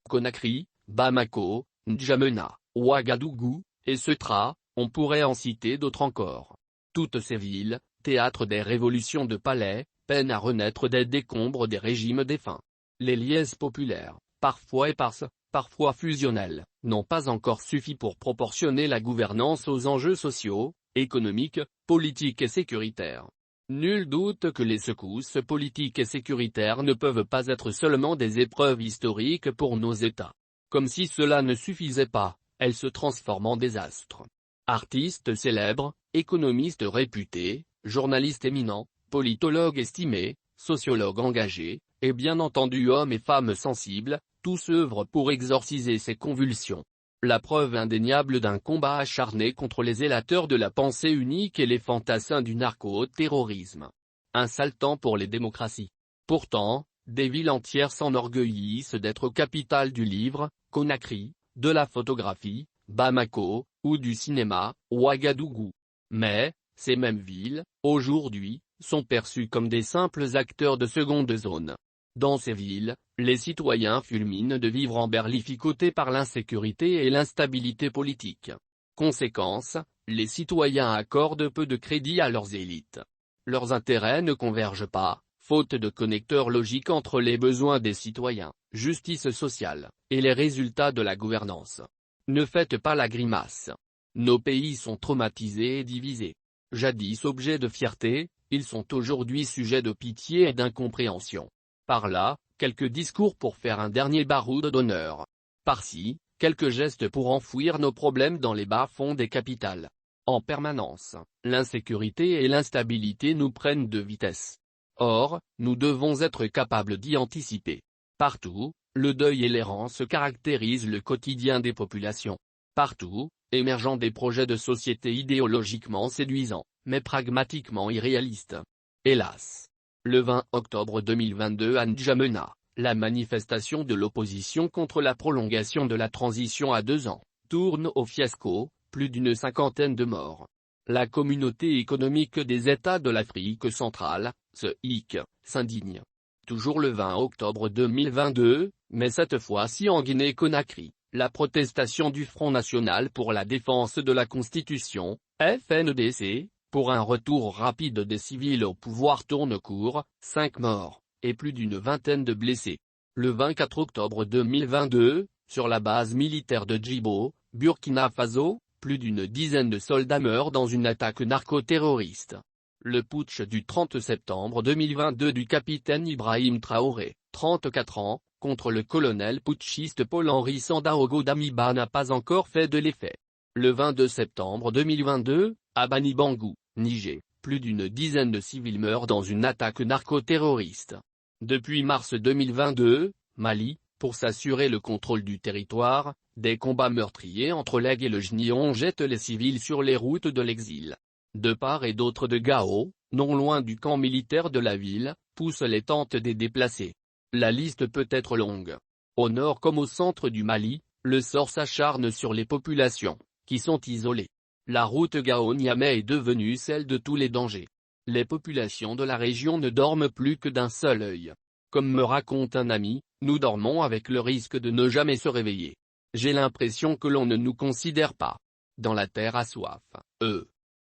Conakry, Bamako, N'Djamena, Ouagadougou, et Ceuta, on pourrait en citer d'autres encore. Toutes ces villes, théâtres des révolutions de palais, peinent à renaître des décombres des régimes défunts. Les liesses populaires, parfois éparses, parfois fusionnelles, n'ont pas encore suffi pour proportionner la gouvernance aux enjeux sociaux, économiques, politiques et sécuritaires. Nul doute que les secousses politiques et sécuritaires ne peuvent pas être seulement des épreuves historiques pour nos États. Comme si cela ne suffisait pas, elles se transforment en désastres. Artistes célèbres, économistes réputés, journalistes éminents, politologues estimés, sociologues engagés, et bien entendu hommes et femmes sensibles, tous œuvrent pour exorciser ces convulsions. La preuve indéniable d'un combat acharné contre les zélateurs de la pensée unique et les fantassins du narco-terrorisme. Un sale temps pour les démocraties. Pourtant, des villes entières s'enorgueillissent d'être capitales du livre, Conakry, de la photographie, Bamako, ou du cinéma, Ouagadougou. Mais, ces mêmes villes, aujourd'hui, sont perçues comme des simples acteurs de seconde zone. Dans ces villes, les citoyens fulminent de vivre emberlificotés par l'insécurité et l'instabilité politique. Conséquence, les citoyens accordent peu de crédit à leurs élites. Leurs intérêts ne convergent pas, faute de connecteurs logiques entre les besoins des citoyens, justice sociale, et les résultats de la gouvernance. Ne faites pas la grimace. Nos pays sont traumatisés et divisés. Jadis objets de fierté, ils sont aujourd'hui sujets de pitié et d'incompréhension. Par là, quelques discours pour faire un dernier baroud d'honneur. Par-ci, quelques gestes pour enfouir nos problèmes dans les bas-fonds des capitales. En permanence, l'insécurité et l'instabilité nous prennent de vitesse. Or, nous devons être capables d'y anticiper. Partout, le deuil et l'errance caractérisent le quotidien des populations. Partout, émergent des projets de société idéologiquement séduisants, mais pragmatiquement irréalistes. Hélas. Le 20 octobre 2022 à N'Djamena, la manifestation de l'opposition contre la prolongation de la transition à 2 ans, tourne au fiasco, plus d'une cinquantaine de morts. La communauté économique des États de l'Afrique centrale, CEIC, s'indigne. Toujours le 20 octobre 2022, mais cette fois-ci en Guinée-Conakry, la protestation du Front National pour la défense de la Constitution, FNDC, pour un retour rapide des civils au pouvoir tourne court, 5 morts, et plus d'une vingtaine de blessés. Le 24 octobre 2022, sur la base militaire de Djibo, Burkina Faso, plus d'une dizaine de soldats meurent dans une attaque narco-terroriste. Le putsch du 30 septembre 2022 du capitaine Ibrahim Traoré, 34 ans, contre le colonel putschiste Paul-Henri Sandaogo Damiba n'a pas encore fait de l'effet. Le 22 septembre 2022, à Bani Bangou, Niger, plus d'une dizaine de civils meurent dans une attaque narco-terroriste. Depuis mars 2022, Mali, pour s'assurer le contrôle du territoire, des combats meurtriers entre l'Aigle et le Gnion jettent les civils sur les routes de l'exil. De part et d'autre de Gao, non loin du camp militaire de la ville, poussent les tentes des déplacés. La liste peut être longue. Au nord comme au centre du Mali, le sort s'acharne sur les populations, qui sont isolées. La route Gao-Niamey est devenue celle de tous les dangers. Les populations de la région ne dorment plus que d'un seul œil. Comme me raconte un ami, nous dormons avec le risque de ne jamais se réveiller. J'ai l'impression que l'on ne nous considère pas. Dans la terre à soif,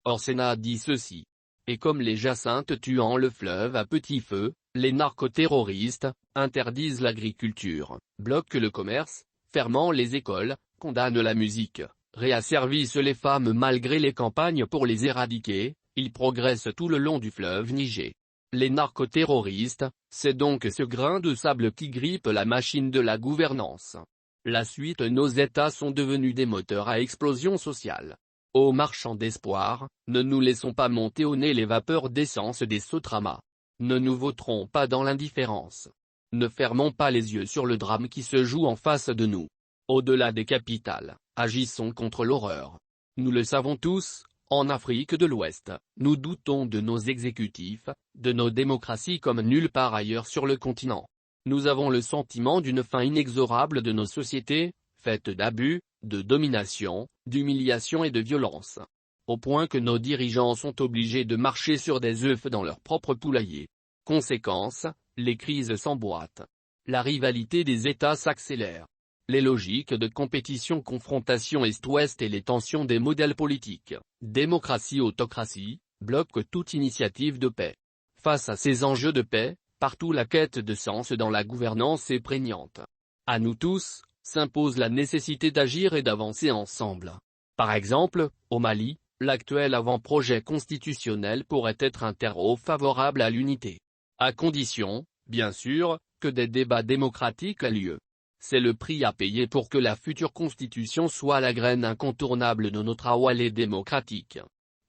Orsena dit ceci. Et comme les jacinthes tuant le fleuve à petit feu, les narcoterroristes interdisent l'agriculture, bloquent le commerce, ferment les écoles, condamnent la musique, réasservissent les femmes malgré les campagnes pour les éradiquer, ils progressent tout le long du fleuve Niger. Les narcoterroristes, c'est donc ce grain de sable qui grippe la machine de la gouvernance. La suite, nos États sont devenus des moteurs à explosion sociale. Ô marchands d'espoir, ne nous laissons pas monter au nez les vapeurs d'essence des Sotramas. Ne nous vautrons pas dans l'indifférence. Ne fermons pas les yeux sur le drame qui se joue en face de nous. Au-delà des capitales, agissons contre l'horreur. Nous le savons tous, en Afrique de l'Ouest, nous doutons de nos exécutifs, de nos démocraties comme nulle part ailleurs sur le continent. Nous avons le sentiment d'une fin inexorable de nos sociétés, faites d'abus, de domination, d'humiliation et de violence. Au point que nos dirigeants sont obligés de marcher sur des œufs dans leur propre poulailler. Conséquence, les crises s'emboîtent. La rivalité des États s'accélère. les logiques de compétition-confrontation Est-Ouest et les tensions des modèles politiques, démocratie-autocratie, bloquent toute initiative de paix. Face à ces enjeux de paix, partout la quête de sens dans la gouvernance est prégnante. À nous tous, s'impose la nécessité d'agir et d'avancer ensemble. Par exemple, au Mali, l'actuel avant-projet constitutionnel pourrait être un terreau favorable à l'unité. À condition, bien sûr, que des débats démocratiques aient lieu. C'est le prix à payer pour que la future constitution soit la graine incontournable de notre awalé démocratique.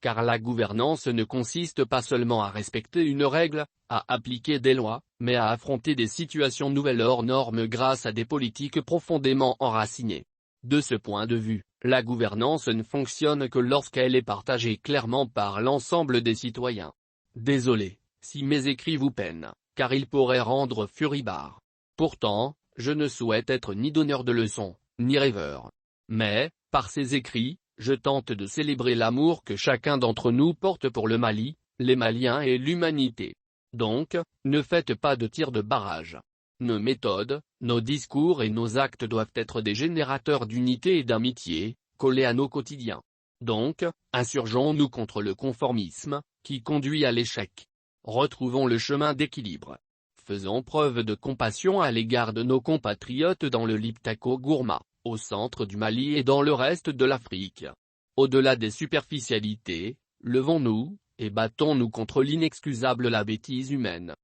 Car la gouvernance ne consiste pas seulement à respecter une règle, à appliquer des lois, mais à affronter des situations nouvelles hors normes grâce à des politiques profondément enracinées. De ce point de vue, la gouvernance ne fonctionne que lorsqu'elle est partagée clairement par l'ensemble des citoyens. Désolé, si mes écrits vous peinent, car ils pourraient rendre furibard. Pourtant, je ne souhaite être ni donneur de leçons, ni rêveur. Mais, par ces écrits, je tente de célébrer l'amour que chacun d'entre nous porte pour le Mali, les Maliens et l'humanité. Donc, ne faites pas de tir de barrage. Nos méthodes, nos discours et nos actes doivent être des générateurs d'unité et d'amitié, collés à nos quotidiens. Donc, insurgeons-nous contre le conformisme, qui conduit à l'échec. Retrouvons le chemin d'équilibre. Faisons preuve de compassion à l'égard de nos compatriotes dans le Liptako Gourma, au centre du Mali et dans le reste de l'Afrique. Au-delà des superficialités, levons-nous, et battons-nous contre l'inexcusable la bêtise humaine.